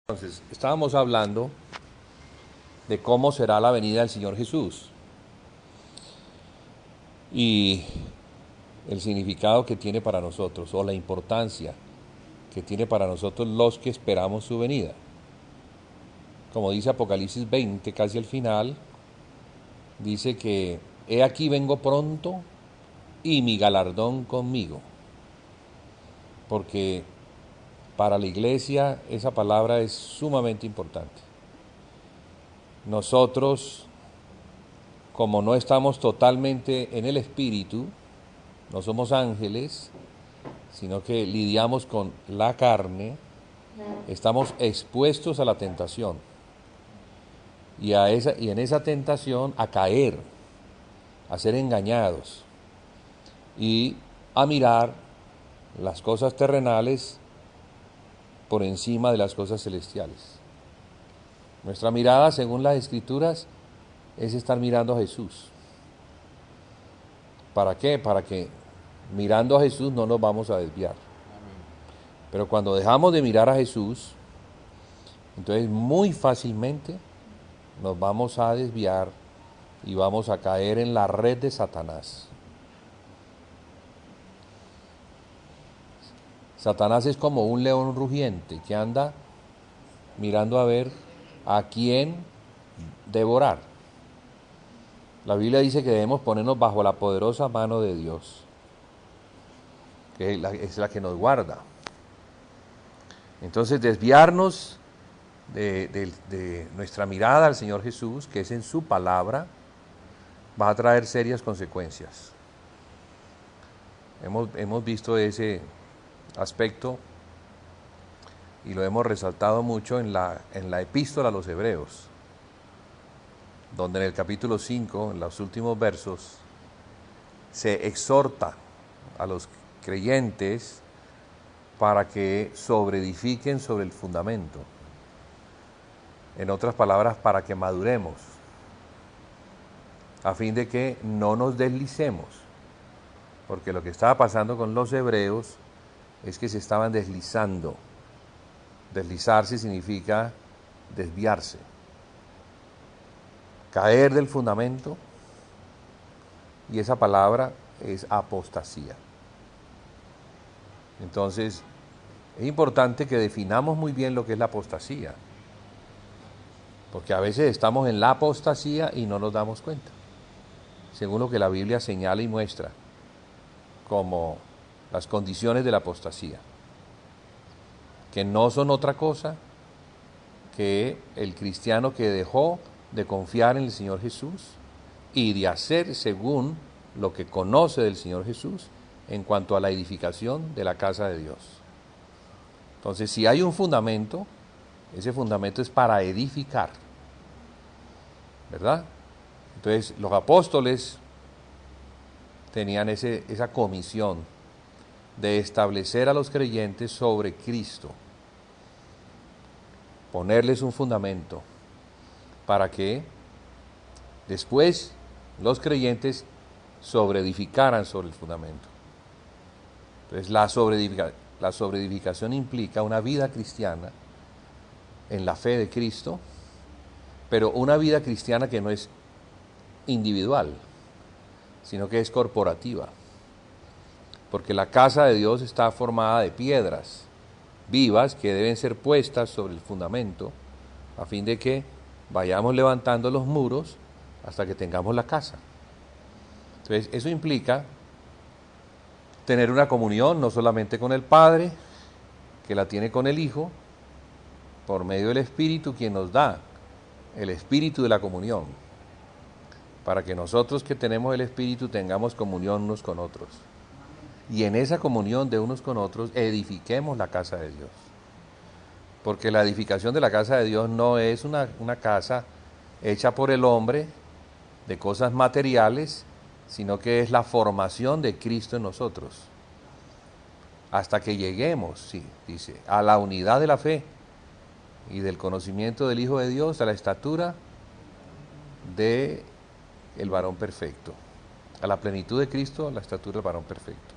Entonces, estábamos hablando de cómo será la venida del Señor Jesús y el significado que tiene para nosotros o la importancia que tiene para nosotros los que esperamos su venida. Como dice Apocalipsis 20, casi al final, dice que he aquí vengo pronto y mi galardón conmigo. Porque para la iglesia esa palabra es sumamente importante. Nosotros, como no estamos totalmente en el espíritu, no somos ángeles, sino que lidiamos con la carne, estamos expuestos a la tentación y en esa tentación a caer, a ser engañados y a mirar las cosas terrenales por encima de las cosas celestiales. Nuestra mirada, según las Escrituras, es estar mirando a Jesús. ¿Para qué? Para que mirando a Jesús no nos vamos a desviar. Pero cuando dejamos de mirar a Jesús, entonces muy fácilmente nos vamos a desviar y vamos a caer en la red de Satanás. Satanás es como un león rugiente que anda mirando a ver a quién devorar. La Biblia dice que debemos ponernos bajo la poderosa mano de Dios, que es la que nos guarda. Entonces, desviarnos de nuestra mirada al Señor Jesús, que es en su palabra, va a traer serias consecuencias. Hemos visto ese aspecto y lo hemos resaltado mucho en la epístola a los Hebreos, donde en el capítulo 5, en los últimos versos, se exhorta a los creyentes para que sobreedifiquen sobre el fundamento. En otras palabras, para que maduremos, a fin de que no nos deslicemos, porque lo que estaba pasando con los hebreos es que se estaban deslizando. Deslizarse significa desviarse, caer del fundamento, y esa palabra es apostasía. Entonces, es importante que definamos muy bien lo que es la apostasía, porque a veces estamos en la apostasía y no nos damos cuenta, según lo que la Biblia señala y muestra como las condiciones de la apostasía, que no son otra cosa que el cristiano que dejó de confiar en el Señor Jesús y de hacer según lo que conoce del Señor Jesús en cuanto a la edificación de la casa de Dios. Entonces, si hay un fundamento, ese fundamento es para edificar, ¿verdad? Entonces, los apóstoles tenían esa comisión de establecer a los creyentes sobre Cristo, ponerles un fundamento para que después los creyentes sobreedificaran sobre el fundamento. Entonces, la sobreedificación implica una vida cristiana en la fe de Cristo, pero una vida cristiana que no es individual, sino que es corporativa, porque la casa de Dios está formada de piedras vivas que deben ser puestas sobre el fundamento a fin de que vayamos levantando los muros hasta que tengamos la casa. Entonces, eso implica tener una comunión no solamente con el Padre, que la tiene con el Hijo, por medio del Espíritu, quien nos da el Espíritu de la comunión, para que nosotros que tenemos el Espíritu tengamos comunión unos con otros. Y en esa comunión de unos con otros edifiquemos la casa de Dios. Porque la edificación de la casa de Dios no es una casa hecha por el hombre de cosas materiales, sino que es la formación de Cristo en nosotros. Hasta que lleguemos, sí, dice, a la unidad de la fe y del conocimiento del Hijo de Dios, a la estatura del varón perfecto. A la plenitud de Cristo, a la estatura del varón perfecto.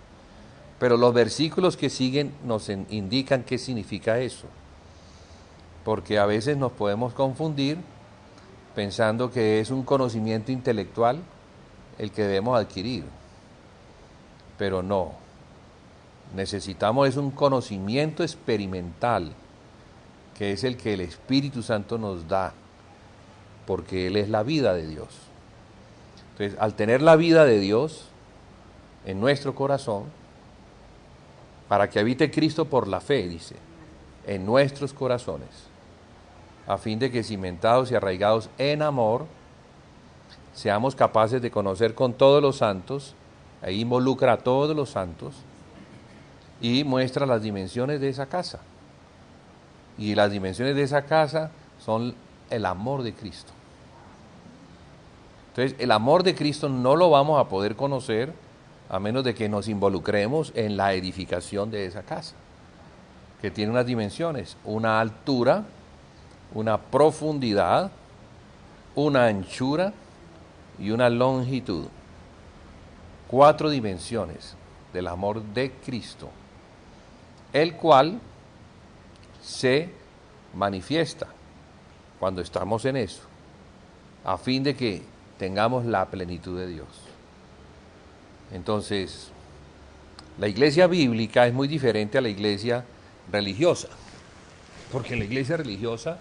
Pero los versículos que siguen nos indican qué significa eso. porque a veces nos podemos confundir pensando que es un conocimiento intelectual el que debemos adquirir, pero no. Necesitamos es un conocimiento experimental, que es el que el Espíritu Santo nos da, porque Él es la vida de Dios. Entonces, al tener la vida de Dios en nuestro corazón, para que habite Cristo por la fe, dice, en nuestros corazones, a fin de que cimentados y arraigados en amor, seamos capaces de conocer con todos los santos, ahí involucra a todos los santos, y muestra las dimensiones de esa casa. Y las dimensiones de esa casa son el amor de Cristo. Entonces, el amor de Cristo no lo vamos a poder conocer a menos de que nos involucremos en la edificación de esa casa, que tiene unas dimensiones, una altura, una profundidad, una anchura y una longitud. 4 dimensiones del amor de Cristo, el cual se manifiesta cuando estamos en eso, a fin de que tengamos la plenitud de Dios. Entonces, la iglesia bíblica es muy diferente a la iglesia religiosa, porque en la iglesia religiosa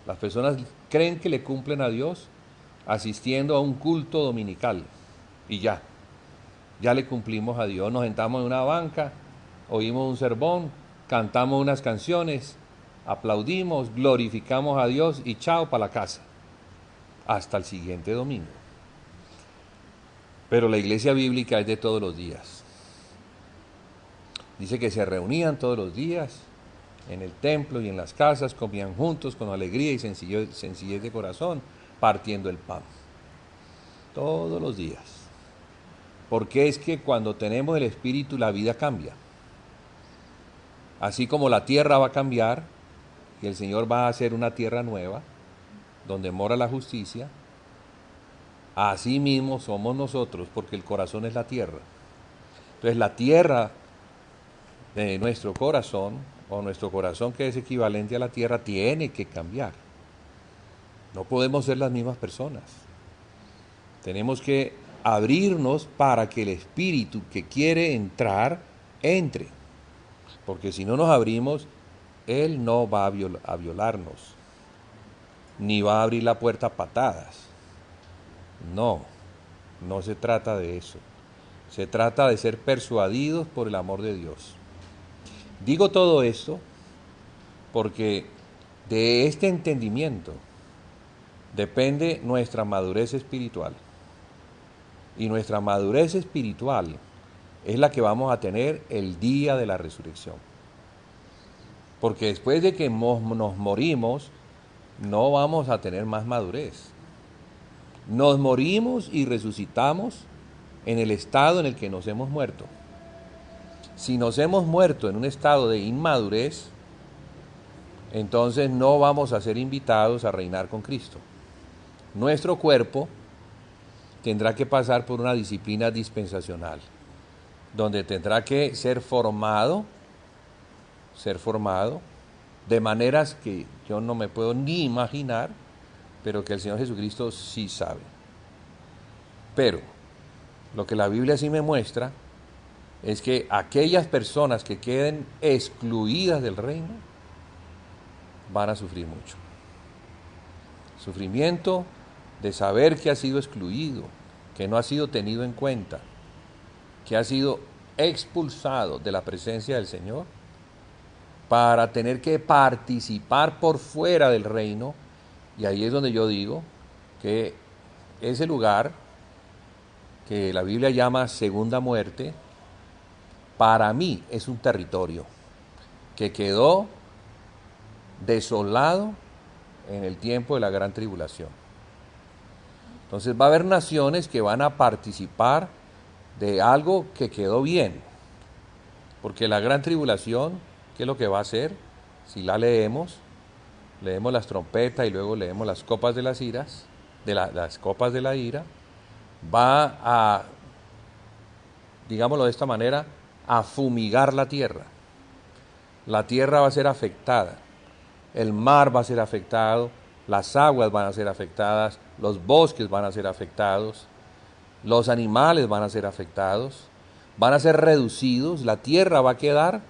las personas creen que le cumplen a Dios asistiendo a un culto dominical y ya le cumplimos a Dios. Nos sentamos en una banca, oímos un sermón, cantamos unas canciones, aplaudimos, glorificamos a Dios y chao para la casa, hasta el siguiente domingo. Pero la iglesia bíblica es de todos los días. Dice que se reunían todos los días en el templo y en las casas, comían juntos con alegría y sencillez de corazón, partiendo el pan. Todos los días. Porque es que cuando tenemos el Espíritu la vida cambia. Así como la tierra va a cambiar y el Señor va a hacer una tierra nueva, donde mora la justicia, así mismo somos nosotros, porque el corazón es la tierra. Entonces la tierra de nuestro corazón, o nuestro corazón que es equivalente a la tierra, tiene que cambiar. No podemos ser las mismas personas. Tenemos que abrirnos para que el Espíritu que quiere entrar, entre. Porque si no nos abrimos, Él no va a violarnos, ni va a abrir la puerta a patadas. No se trata de eso. Se trata de ser persuadidos por el amor de Dios. Digo todo esto porque de este entendimiento depende nuestra madurez espiritual. Y nuestra madurez espiritual es la que vamos a tener el día de la resurrección. Porque después de que nos morimos, no vamos a tener más madurez. Nos morimos y resucitamos en el estado en el que nos hemos muerto. Si nos hemos muerto en un estado de inmadurez, entonces no vamos a ser invitados a reinar con Cristo. Nuestro cuerpo tendrá que pasar por una disciplina dispensacional, donde tendrá que ser formado de maneras que yo no me puedo ni imaginar, pero que el Señor Jesucristo sí sabe. Pero lo que la Biblia sí me muestra es que aquellas personas que queden excluidas del reino van a sufrir mucho. Sufrimiento de saber que ha sido excluido, que no ha sido tenido en cuenta, que ha sido expulsado de la presencia del Señor para tener que participar por fuera del reino. Y ahí es donde yo digo que ese lugar que la Biblia llama segunda muerte, para mí es un territorio que quedó desolado en el tiempo de la gran tribulación. Entonces va a haber naciones que van a participar de algo que quedó bien, porque la gran tribulación, ¿qué es lo que va a hacer? Si la leemos las trompetas y luego leemos las copas de las iras, las copas de la ira, va a, digámoslo de esta manera, a fumigar la tierra. La tierra va a ser afectada el mar va a ser afectado, las aguas van a ser afectadas, los bosques van a ser afectados, los animales van a ser afectados, van a ser reducidos, la tierra va a quedar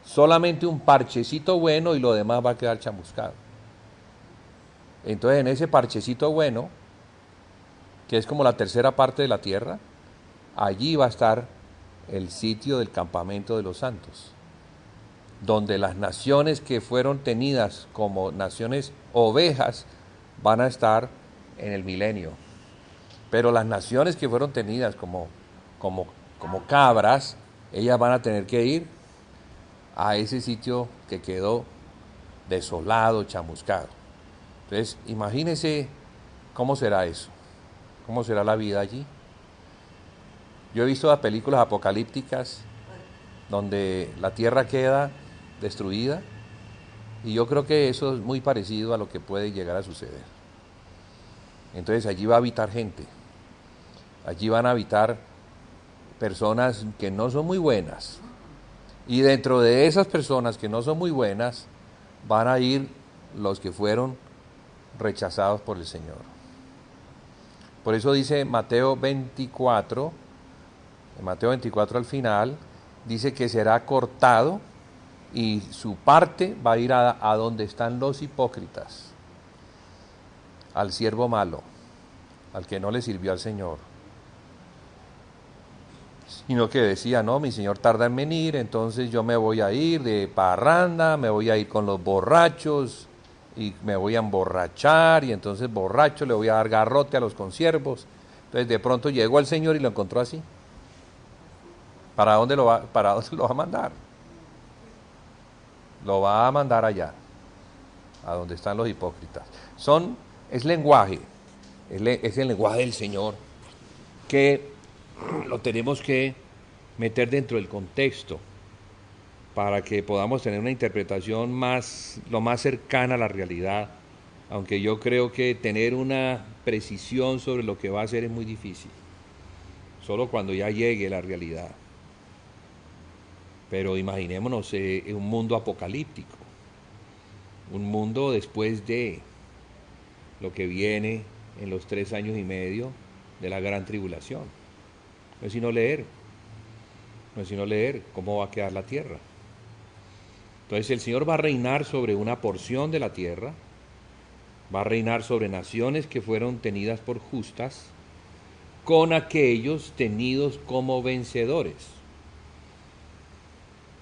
solamente un parchecito bueno y lo demás va a quedar chamuscado. Entonces en ese parchecito bueno, que es como la tercera parte de la tierra, allí va a estar el sitio del campamento de los santos, donde las naciones que fueron tenidas como naciones ovejas van a estar en el milenio. Pero las naciones que fueron tenidas como cabras, ellas van a tener que ir a ese sitio que quedó desolado, chamuscado. Entonces, imagínense cómo será eso, cómo será la vida allí. Yo he visto las películas apocalípticas donde la tierra queda destruida y yo creo que eso es muy parecido a lo que puede llegar a suceder. Entonces allí va a habitar gente, allí van a habitar personas que no son muy buenas y dentro de esas personas que no son muy buenas van a ir los que fueron rechazados por el Señor. Por eso dice Mateo 24, en Mateo 24 al final, dice que será cortado y su parte va a ir a donde están los hipócritas, al siervo malo, al que no le sirvió al Señor, sino que decía, no, mi Señor tarda en venir, entonces yo me voy a ir de parranda, me voy a ir con los borrachos y me voy a emborrachar y entonces borracho le voy a dar garrote a los consiervos. Entonces de pronto llegó el Señor y lo encontró así. ¿Para dónde lo va a mandar? Lo va a mandar allá, a donde están los hipócritas. Es lenguaje, es el lenguaje del Señor, que lo tenemos que meter dentro del contexto para que podamos tener una interpretación lo más cercana a la realidad, aunque yo creo que tener una precisión sobre lo que va a ser es muy difícil, solo cuando ya llegue la realidad. Pero imaginémonos un mundo apocalíptico, un mundo después de lo que viene en los 3 años y medio de la gran tribulación. No es sino leer cómo va a quedar la tierra. Entonces el Señor va a reinar sobre una porción de la tierra, va a reinar sobre naciones que fueron tenidas por justas, con aquellos tenidos como vencedores.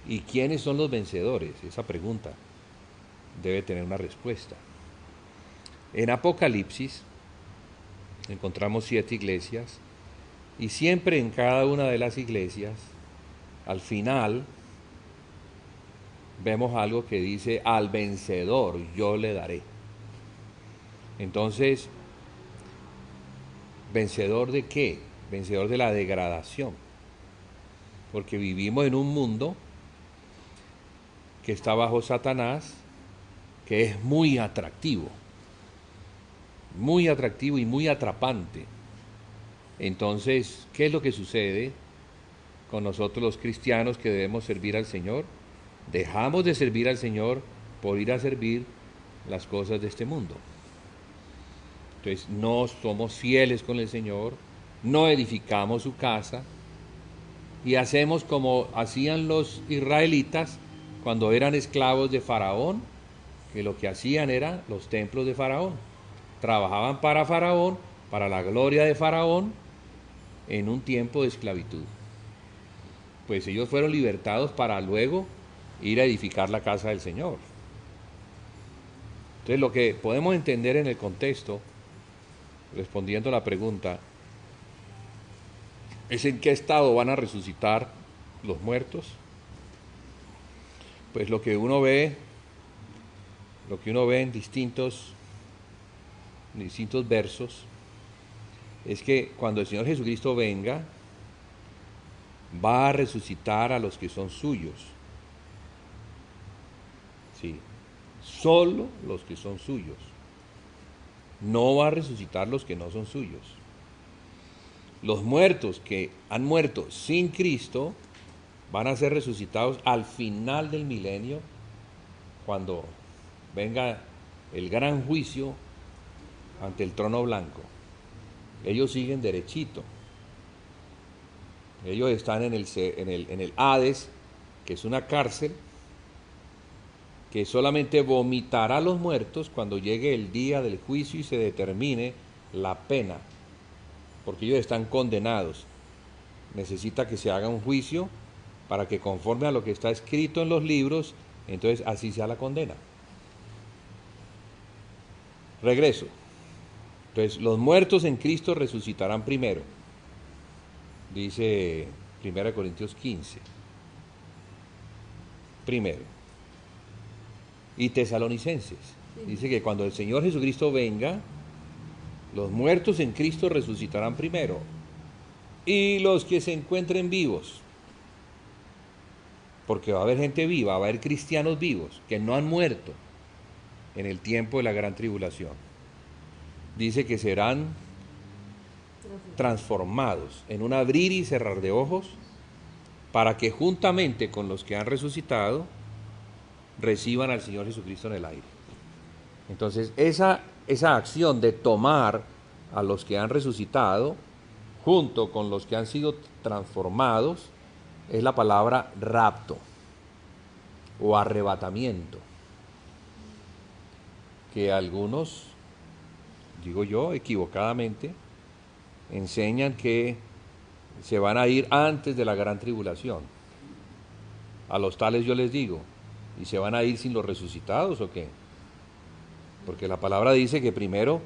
¿Y quiénes son los vencedores? Esa pregunta debe tener una respuesta. En Apocalipsis encontramos 7 iglesias y siempre en cada una de las iglesias, al final, vemos algo que dice, al vencedor yo le daré. Entonces, ¿vencedor de qué? Vencedor de la degradación. Porque vivimos en un mundo que está bajo Satanás, que es muy atractivo y muy atrapante. Entonces, ¿qué es lo que sucede con nosotros los cristianos que debemos servir al Señor? Dejamos de servir al Señor por ir a servir las cosas de este mundo. Entonces, no somos fieles con el Señor, no edificamos su casa y hacemos como hacían los israelitas cuando eran esclavos de Faraón, que lo que hacían era los templos de Faraón. Trabajaban para Faraón, para la gloria de Faraón, en un tiempo de esclavitud. Pues ellos fueron libertados para luego ir a edificar la casa del Señor. Entonces lo que podemos entender en el contexto, respondiendo a la pregunta, es en qué estado van a resucitar los muertos. Pues lo que uno ve en distintos versos es que cuando el Señor Jesucristo venga, va a resucitar a los que son suyos. Sí, solo los que son suyos. No va a resucitar los que no son suyos. Los muertos que han muerto sin Cristo van a ser resucitados al final del milenio, cuando venga el gran juicio ante el trono blanco, ellos siguen derechito. Ellos están en el Hades, que es una cárcel, que solamente vomitará a los muertos cuando llegue el día del juicio y se determine la pena, porque ellos están condenados. Necesita que se haga un juicio para que, conforme a lo que está escrito en los libros, entonces así sea la condena. Regreso. Entonces, los muertos en Cristo resucitarán primero, dice 1 Corintios 15. Primero. Y Tesalonicenses, dice que cuando el Señor Jesucristo venga, los muertos en Cristo resucitarán primero, y los que se encuentren vivos, porque va a haber gente viva, va a haber cristianos vivos que no han muerto en el tiempo de la gran tribulación. Dice que serán transformados en un abrir y cerrar de ojos, para que juntamente con los que han resucitado reciban al Señor Jesucristo en el aire. Entonces esa acción de tomar a los que han resucitado junto con los que han sido transformados es la palabra rapto o arrebatamiento, que algunos, digo yo, equivocadamente, enseñan que se van a ir antes de la gran tribulación. A los tales yo les digo, ¿y se van a ir sin los resucitados o qué? Porque la palabra dice que primero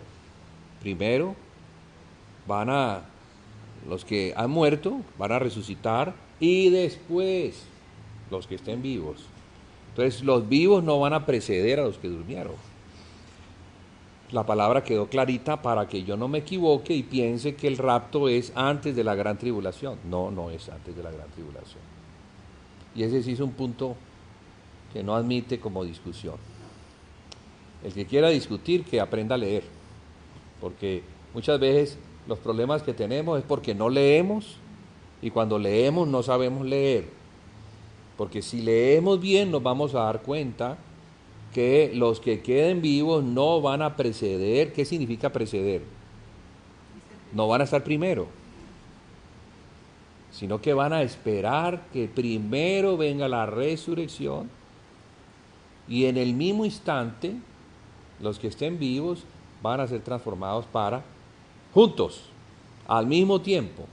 los que han muerto van a resucitar, y después los que estén vivos. Entonces los vivos no van a preceder a los que durmieron. La palabra quedó clarita para que yo no me equivoque y piense que el rapto es antes de la gran tribulación. No, no es antes de la gran tribulación. Y ese sí es un punto que no admite como discusión. El que quiera discutir, que aprenda a leer, porque muchas veces los problemas que tenemos es porque no leemos, y cuando leemos no sabemos leer, porque si leemos bien nos vamos a dar cuenta que los que queden vivos no van a preceder. ¿Qué significa preceder? No van a estar primero, sino que van a esperar que primero venga la resurrección, y en el mismo instante los que estén vivos van a ser transformados para, juntos, al mismo tiempo,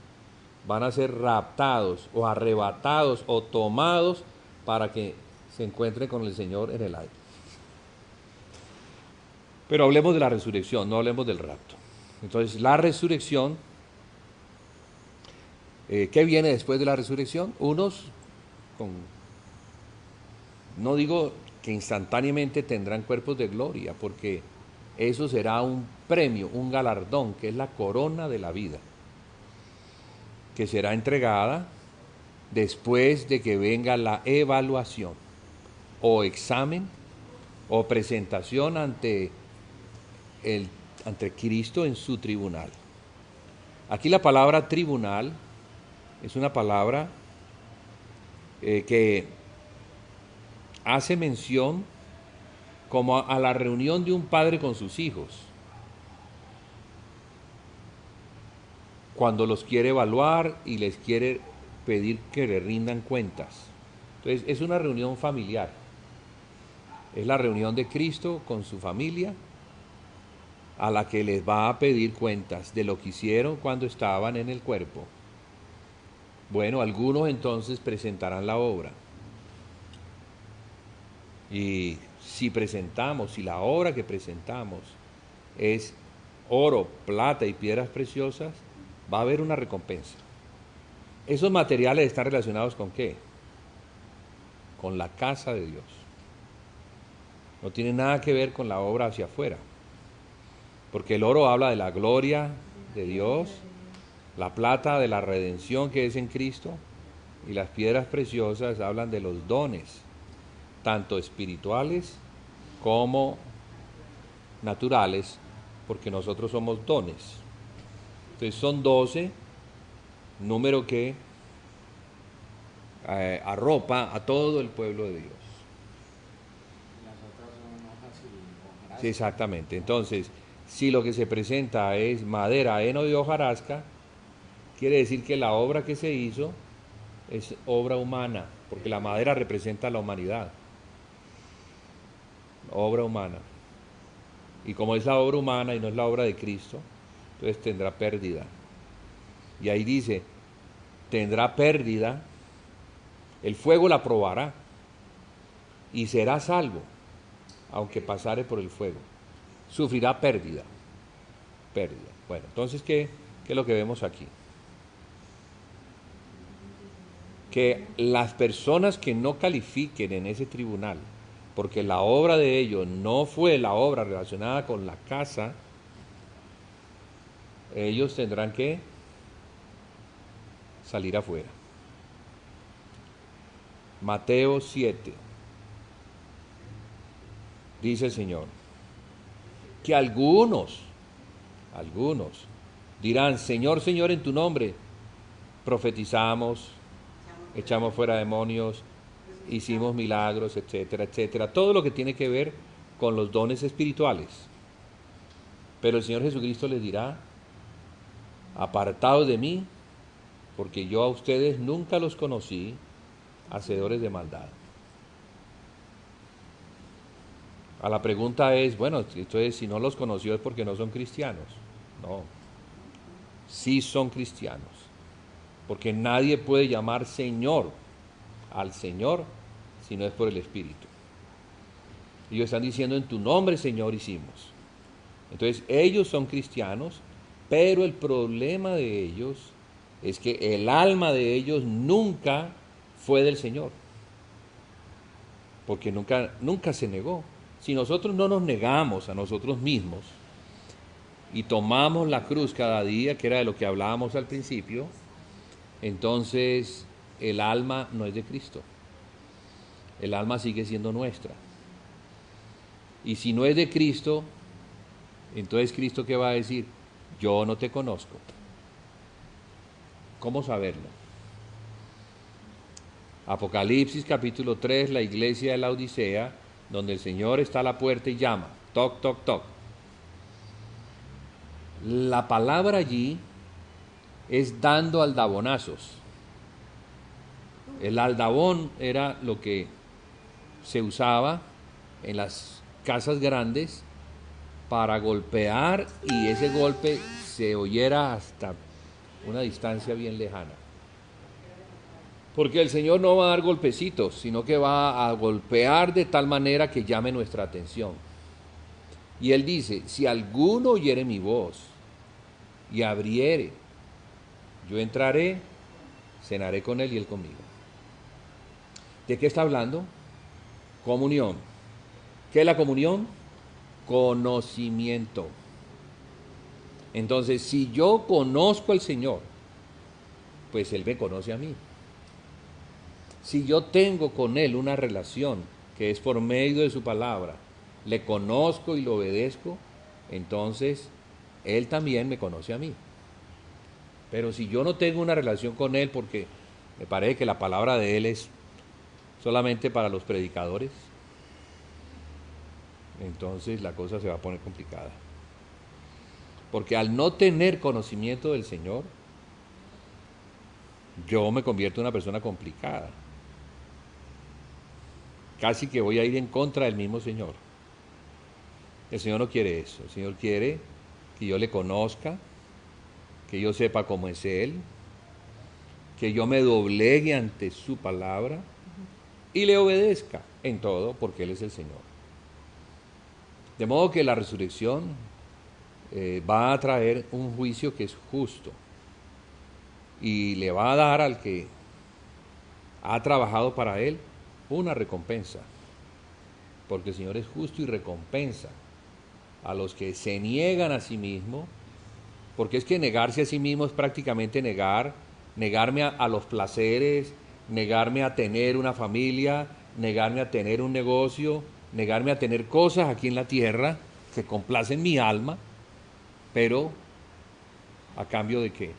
van a ser raptados o arrebatados o tomados para que se encuentren con el Señor en el aire. Pero hablemos de la resurrección, no hablemos del rapto. Entonces, la resurrección, ¿qué viene después de la resurrección? Unos, no digo que instantáneamente tendrán cuerpos de gloria, porque eso será un premio, un galardón, que es la corona de la vida, que será entregada después de que venga la evaluación o examen o presentación ante Cristo en su tribunal. Aquí la palabra tribunal es una palabra que hace mención como a la reunión de un padre con sus hijos, cuando los quiere evaluar y les quiere pedir que le rindan cuentas. Entonces es una reunión familiar, es la reunión de Cristo con su familia, a la que les va a pedir cuentas de lo que hicieron cuando estaban en el cuerpo. Bueno, algunos entonces presentarán la obra, y si la obra que presentamos es oro, plata y piedras preciosas, va a haber una recompensa. Esos materiales están relacionados ¿con qué? Con la casa de Dios. No tiene nada que ver con la obra hacia afuera, porque el oro habla de la gloria de Dios, la plata de la redención que es en Cristo, y las piedras preciosas hablan de los dones, tanto espirituales como naturales, porque nosotros somos dones. Entonces son 12, número que arropa a todo el pueblo de Dios. Las otras son hojas Sí, exactamente. Entonces, si lo que se presenta es madera, heno de hojarasca, quiere decir que la obra que se hizo es obra humana, porque la madera representa la humanidad, obra humana. Y como es la obra humana y no es la obra de Cristo, entonces tendrá pérdida. Y ahí dice, tendrá pérdida, el fuego la probará y será salvo, aunque pasare por el fuego. Sufrirá pérdida, pérdida. Bueno, entonces, ¿qué es lo que vemos aquí? Que las personas que no califiquen en ese tribunal, porque la obra de ellos no fue la obra relacionada con la casa, ellos tendrán que salir afuera. Mateo 7, dice el Señor, que algunos dirán, Señor, Señor, en tu nombre profetizamos, echamos fuera demonios, hicimos milagros, etcétera, etcétera. Todo lo que tiene que ver con los dones espirituales. Pero el Señor Jesucristo les dirá, apartados de mí, porque yo a ustedes nunca los conocí, hacedores de maldad. A la pregunta es, bueno, entonces si no los conoció es porque no son cristianos. No, sí son cristianos, porque nadie puede llamar Señor al Señor si no es por el Espíritu. Ellos están diciendo, en tu nombre, Señor, hicimos. Entonces ellos son cristianos, pero el problema de ellos es que el alma de ellos nunca fue del Señor, porque nunca se negó. Si nosotros no nos negamos a nosotros mismos y tomamos la cruz cada día, que era de lo que hablábamos al principio, entonces el alma no es de Cristo. El alma sigue siendo nuestra. Y si no es de Cristo, entonces Cristo, ¿qué va a decir? Yo no te conozco. ¿Cómo saberlo? Apocalipsis capítulo 3, la iglesia de la Odisea, donde el Señor está a la puerta y llama, toc, toc, toc. La palabra allí es dando aldabonazos. El aldabón era lo que se usaba en las casas grandes para golpear y ese golpe se oyera hasta una distancia bien lejana. Porque el Señor no va a dar golpecitos, sino que va a golpear de tal manera que llame nuestra atención. Y Él dice, si alguno oyere mi voz y abriere, yo entraré, cenaré con él y él conmigo. ¿De qué está hablando? Comunión. ¿Qué es la comunión? Conocimiento. Entonces, si yo conozco al Señor, pues Él me conoce a mí. Si yo tengo con Él una relación que es por medio de su palabra, le conozco y lo obedezco, entonces Él también me conoce a mí. Pero si yo no tengo una relación con Él, porque me parece que la palabra de Él es solamente para los predicadores, entonces la cosa se va a poner complicada. Porque al no tener conocimiento del Señor, yo me convierto en una persona complicada. Casi que voy a ir en contra del mismo Señor. El Señor no quiere eso. El Señor quiere que yo le conozca, que yo sepa cómo es Él, que yo me doblegue ante su palabra y le obedezca en todo, porque Él es el Señor. De modo que la resurrección va a traer un juicio que es justo y le va a dar al que ha trabajado para Él una recompensa, porque el Señor es justo y recompensa a los que se niegan a sí mismos, porque es que negarse a sí mismo es prácticamente negarme a los placeres, negarme a tener una familia, negarme a tener un negocio, negarme a tener cosas aquí en la tierra que complacen mi alma, pero ¿a cambio de qué?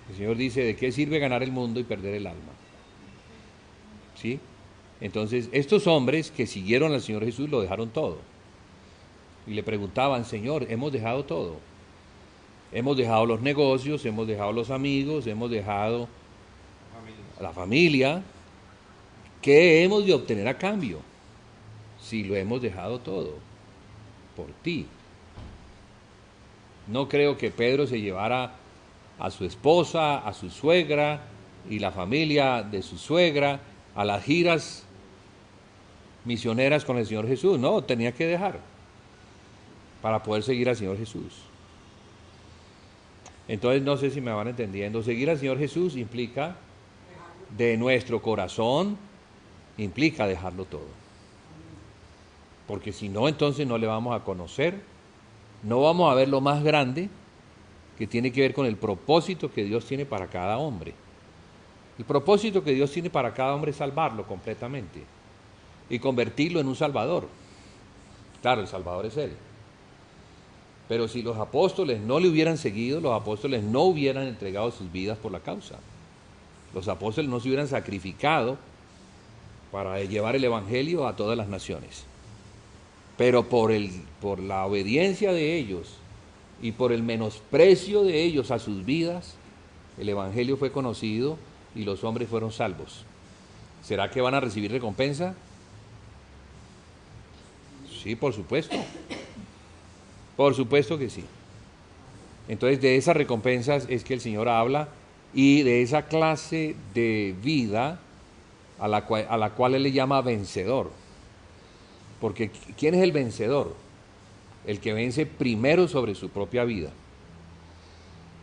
El Señor dice, ¿de qué sirve ganar el mundo y perder el alma? ¿Sí? Entonces, estos hombres que siguieron al Señor Jesús lo dejaron todo. y le preguntaban, Señor, hemos dejado todo. Hemos dejado los negocios, hemos dejado los amigos, hemos dejado la familia. ¿Qué hemos de obtener a cambio? Si lo hemos dejado todo por ti. No creo que Pedro se llevara a su esposa, a su suegra y la familia de su suegra a las giras misioneras con el Señor Jesús. No, tenía que dejar para poder seguir al Señor Jesús. Entonces no sé si me van entendiendo. Seguir al Señor Jesús implica de nuestro corazón, implica dejarlo todo. Porque si no, entonces no le vamos a conocer, no vamos a ver lo más grande que tiene que ver con el propósito que Dios tiene para cada hombre. El propósito que Dios tiene para cada hombre es salvarlo completamente y convertirlo en un salvador. Claro, el salvador es Él. Pero si los apóstoles no le hubieran seguido, los apóstoles no hubieran entregado sus vidas por la causa. Los apóstoles no se hubieran sacrificado para llevar el evangelio a todas las naciones. Pero por la obediencia de ellos y por el menosprecio de ellos a sus vidas, el evangelio fue conocido y los hombres fueron salvos. ¿Será que van a recibir recompensa? Sí, por supuesto. Por supuesto que sí. Entonces, de esas recompensas es que el Señor habla y de esa clase de vida a la cual Él le llama vencedor. Porque ¿quién es el vencedor? El que vence primero sobre su propia vida.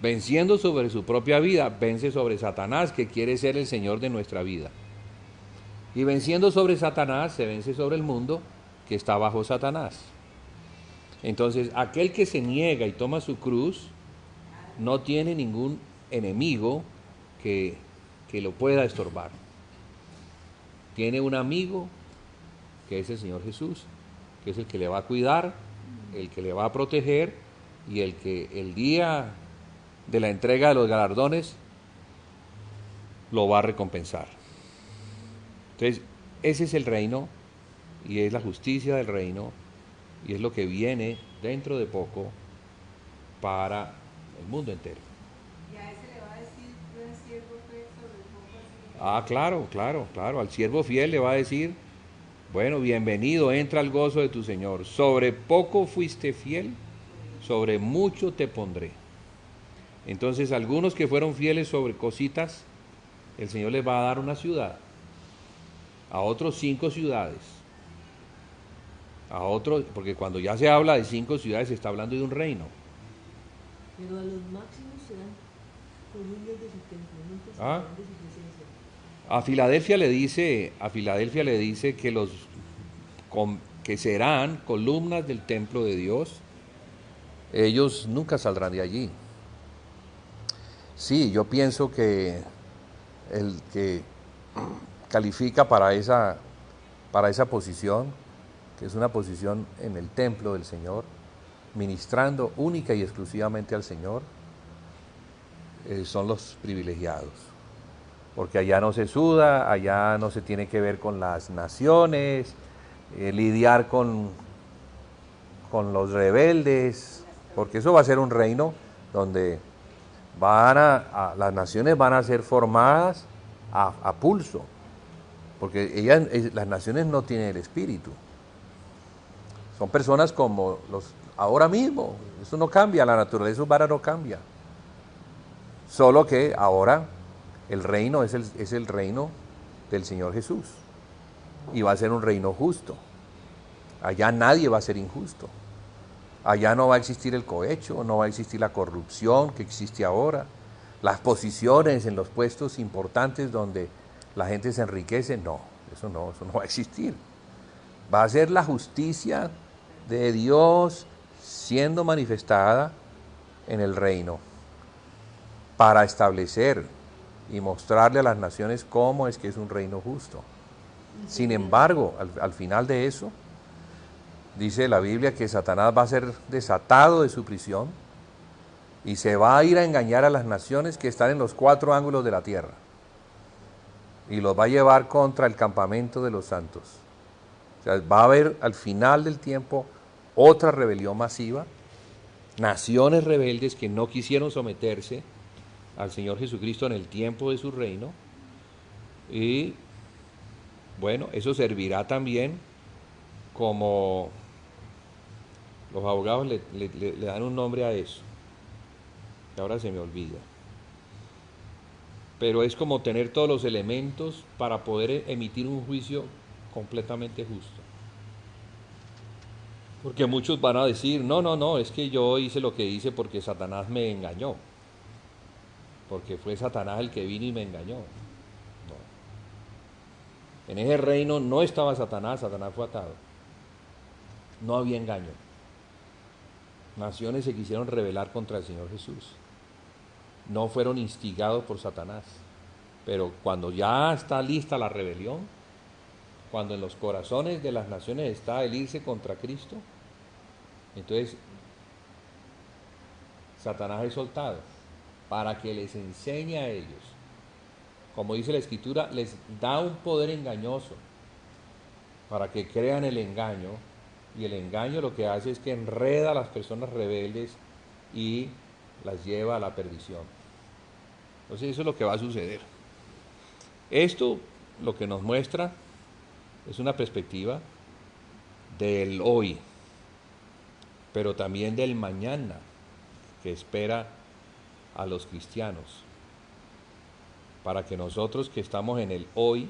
Venciendo sobre su propia vida, vence sobre Satanás, que quiere ser el Señor de nuestra vida. Y venciendo sobre Satanás, se vence sobre el mundo que está bajo Satanás. Entonces, aquel que se niega y toma su cruz, no tiene ningún enemigo que lo pueda estorbar. Tiene un amigo, que es el Señor Jesús, que es el que le va a cuidar, el que le va a proteger y el que el día de la entrega de los galardones lo va a recompensar. Entonces, ese es el reino y es la justicia del reino y es lo que viene dentro de poco para el mundo entero. ¿Y a ese le va a decir buen siervo fiel sobre poco? Ah, claro. Al siervo fiel le va a decir, bueno, bienvenido, entra al gozo de tu Señor. Sobre poco fuiste fiel, sobre mucho te pondré. Entonces, algunos que fueron fieles sobre cositas, el Señor les va a dar una ciudad, a otros 5 ciudades, a otros, porque cuando ya se habla de 5 ciudades se está hablando de un reino. Pero a los máximos serán columnas de su templo, nunca se ¿Ah? de su presencia. A Filadelfia le dice que que serán columnas del templo de Dios. Ellos nunca saldrán de allí. Sí, yo pienso que el que califica para esa posición, que es una posición en el templo del Señor, ministrando única y exclusivamente al Señor, son los privilegiados. Porque allá no se suda, allá no se tiene que ver con las naciones, lidiar con los rebeldes, porque eso va a ser un reino donde las naciones van a ser formadas a pulso, porque las naciones no tienen el espíritu. Son personas como ahora mismo, eso no cambia, la naturaleza humana no cambia. Solo que ahora el reino es el reino del Señor Jesús y va a ser un reino justo. Allá nadie va a ser injusto. Allá no va a existir el cohecho, no va a existir la corrupción que existe ahora, las posiciones en los puestos importantes donde la gente se enriquece, eso no va a existir. Va a ser la justicia de Dios siendo manifestada en el reino para establecer y mostrarle a las naciones cómo es que es un reino justo. Sin embargo, al final de eso, dice la Biblia que Satanás va a ser desatado de su prisión y se va a ir a engañar a las naciones que están en los 4 ángulos de la tierra y los va a llevar contra el campamento de los santos. O sea, va a haber al final del tiempo otra rebelión masiva, naciones rebeldes que no quisieron someterse al Señor Jesucristo en el tiempo de su reino. Y bueno, eso servirá también como, los abogados le dan un nombre a eso, que ahora se me olvida. Pero es como tener todos los elementos para poder emitir un juicio completamente justo. Porque muchos van a decir, no, es que yo hice lo que hice porque Satanás me engañó. Porque fue Satanás el que vino y me engañó. No. En ese reino no estaba Satanás, Satanás fue atado. No había engaño. Naciones se quisieron rebelar contra el Señor Jesús. No fueron instigados por Satanás. Pero cuando ya está lista la rebelión, cuando en los corazones de las naciones está el irse contra Cristo, entonces Satanás es soltado para que les enseñe a ellos. Como dice la Escritura, les da un poder engañoso para que crean el engaño, y el engaño lo que hace es que enreda a las personas rebeldes y las lleva a la perdición. Entonces eso es lo que va a suceder. Esto lo que nos muestra es una perspectiva del hoy, pero también del mañana que espera a los cristianos, para que nosotros que estamos en el hoy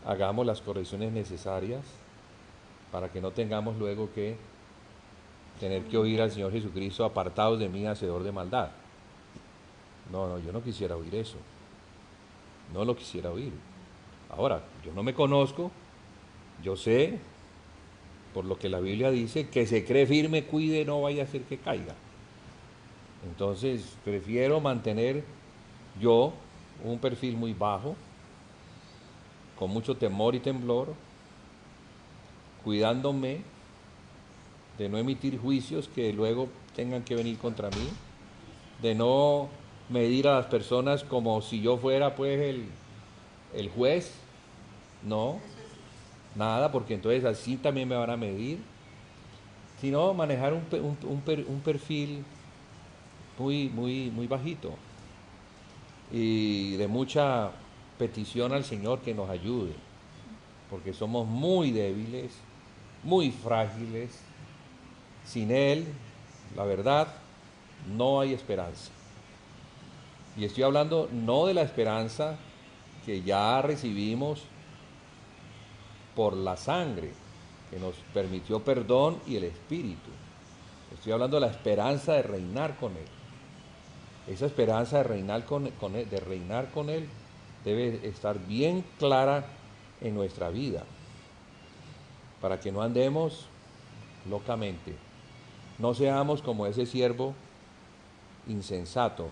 hagamos las correcciones necesarias para que no tengamos luego que tener que oír al Señor Jesucristo: apartados de mí, hacedor de maldad. No, yo no quisiera oír eso. No lo quisiera oír. Ahora, yo no me conozco, yo sé, por lo que la Biblia dice, que se cree firme, cuide, no vaya a ser que caiga. Entonces, prefiero mantener yo un perfil muy bajo, con mucho temor y temblor, cuidándome de no emitir juicios que luego tengan que venir contra mí, de no medir a las personas como si yo fuera pues el juez. No, nada, porque entonces así también me van a medir, sino manejar un perfil muy bajito y de mucha petición al Señor que nos ayude, porque somos muy débiles, muy frágiles. Sin Él, la verdad, no hay esperanza. Y estoy hablando no de la esperanza que ya recibimos por la sangre, que nos permitió perdón y el Espíritu. Estoy hablando de la esperanza de reinar con Él. Esa esperanza de reinar con Él debe estar bien clara en nuestra vida, para que no andemos locamente. No seamos como ese siervo insensato,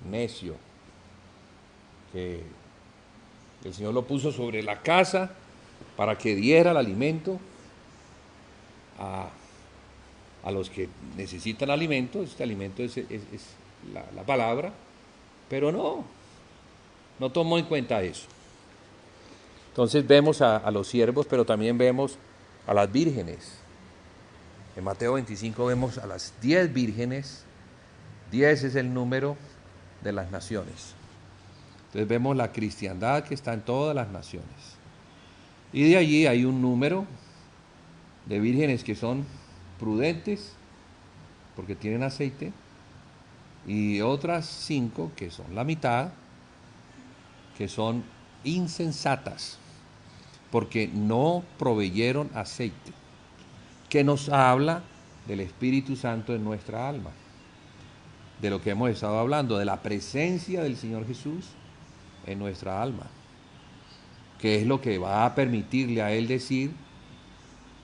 necio, que el Señor lo puso sobre la casa para que diera el alimento a los que necesitan alimento. Este alimento es la palabra, pero no tomó en cuenta eso. Entonces vemos a los siervos, pero también vemos a las vírgenes. En Mateo 25 vemos a las 10 vírgenes. 10 es el número de las naciones. Entonces vemos la cristiandad que está en todas las naciones. Y de allí hay un número de vírgenes que son prudentes, porque tienen aceite, y otras 5 que son la mitad, que son insensatas, porque no proveyeron aceite, que nos habla del Espíritu Santo en nuestra alma, de lo que hemos estado hablando, de la presencia del Señor Jesús en nuestra alma, que es lo que va a permitirle a Él decir: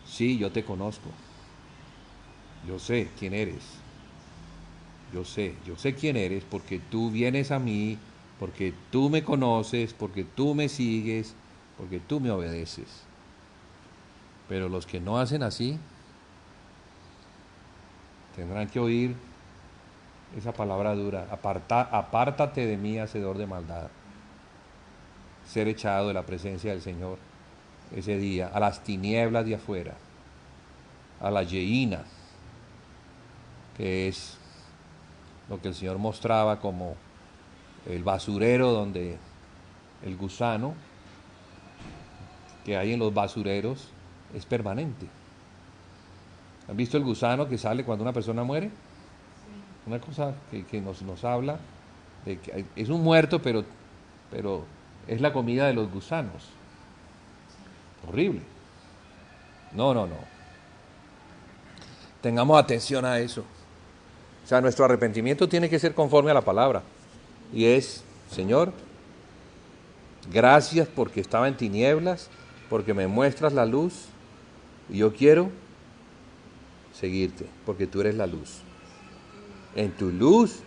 sí, yo te conozco, yo sé quién eres, yo sé quién eres, porque tú vienes a mí, porque tú me conoces, porque tú me sigues, porque tú me obedeces. Pero los que no hacen así tendrán que oír esa palabra dura: apártate de mí, hacedor de maldad. Ser echado de la presencia del Señor ese día a las tinieblas de afuera. a la yeína, que es lo que el Señor mostraba como el basurero donde el gusano que hay en los basureros es permanente. ¿Han visto el gusano que sale cuando una persona muere? Una cosa que nos habla de que es un muerto, pero es la comida de los gusanos. Horrible. No. Tengamos atención a eso. O sea, nuestro arrepentimiento tiene que ser conforme a la palabra. Y es, Señor, gracias porque estaba en tinieblas, porque me muestras la luz, y yo quiero seguirte, porque tú eres la luz. En tu luz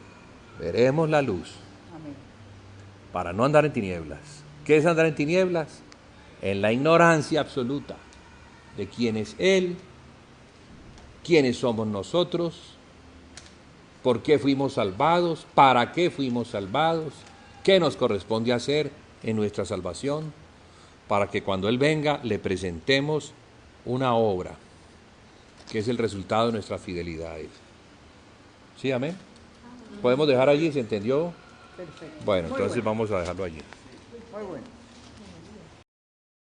veremos la luz. Amén. Para no andar en tinieblas. ¿Qué es andar en tinieblas? En la ignorancia absoluta de quién es Él, quiénes somos nosotros, por qué fuimos salvados, para qué fuimos salvados, qué nos corresponde hacer en nuestra salvación, para que cuando Él venga le presentemos una obra que es el resultado de nuestra fidelidad a Él. ¿Sí, amén? ¿Podemos dejar allí? ¿Se entendió? Perfecto. Bueno, Muy entonces bueno. vamos a dejarlo allí. Muy bueno.